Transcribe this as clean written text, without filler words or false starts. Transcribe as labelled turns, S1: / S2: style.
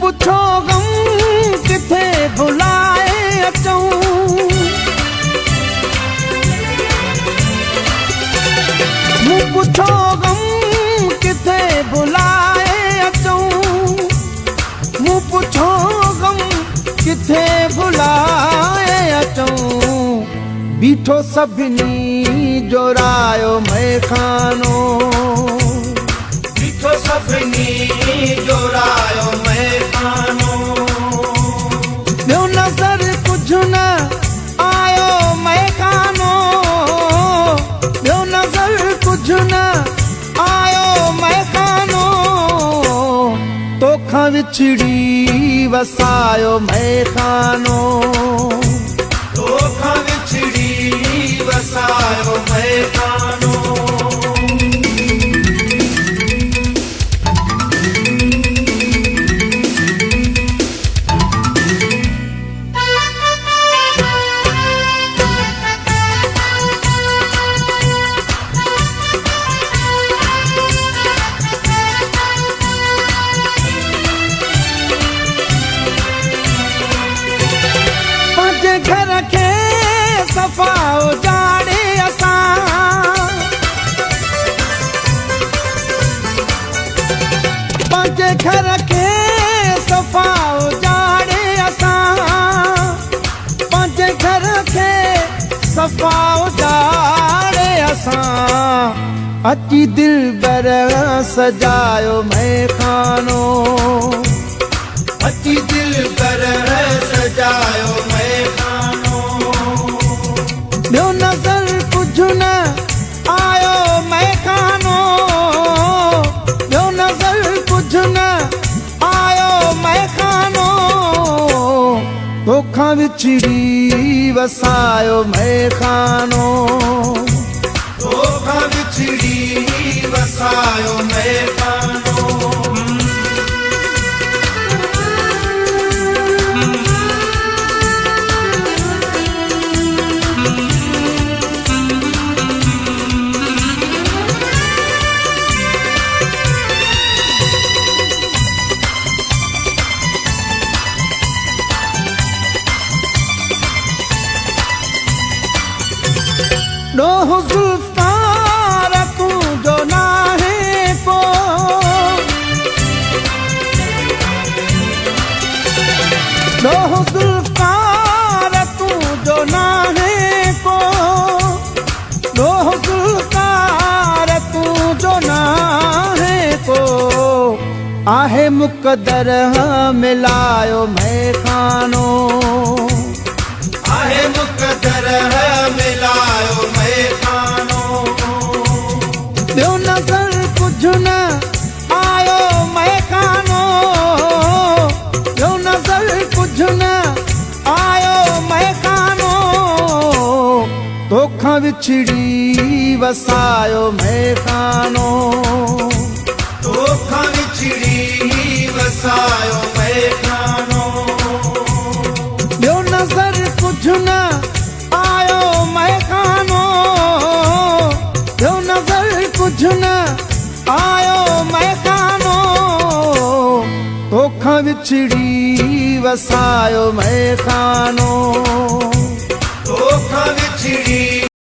S1: पुछो गम किथे भुलाए अचूं, मूं पुछो गम किथे भुलाए अचूं, मूं पुछो गम किथे भुलाए अचूं। बीठो सभिनी जो रायो मैखानो, बीठो सभिनी जो रायो मैखानो। ॿियो नज़र कुझु न आयो मैखानो, ॿियो नज़र कुझु न आयो मैखानो। तोखां विछड़ी वसायो मैखानो, तोखां विछड़ी वसायो मैखानो। घर खे सफ़ा उजाड़े असां, पंहिंजे घर खे सफ़ा उजाड़े असां, पंहिंजे घर खे सफ़ा उजाड़े असां। अची दिलबर सजायो मैखानो, अची दिलबर सजायो मैखानो। ॿियो नज़र कुझु न आयो मैखानो, ॿियो नज़र कुझु न आयो मैखानो। तोखां विछड़ी वसायो मैखानो, तोखां विछड़ी वसायो मैखानो। ॾोह ज़ुल्फ़ार तूं जो नाहे को, ॾोह ज़ुल्फ़ार तूं जो नाहे को, ॾोह ज़ुल्फ़ार तूं जो नाहे को। आहे मुक़दर मिलायो मैखानो, आहे मुक़दर मिलायो मैखानो। ॿियो नज़र कुझु न आयो मैखानो, ॿियो नज़र कुझु न आयो मैखानो। तोखां विछड़ी वसायो मैखानो, तोखां विछड़ी वसायो मैखानो। ॿियो नज़र कुझु न आयो मैखानो, ॿियो नज़र कुझु न आयो मैखानो। तोखां विछड़ी वसायो मैखानो, तोखां विछड़ी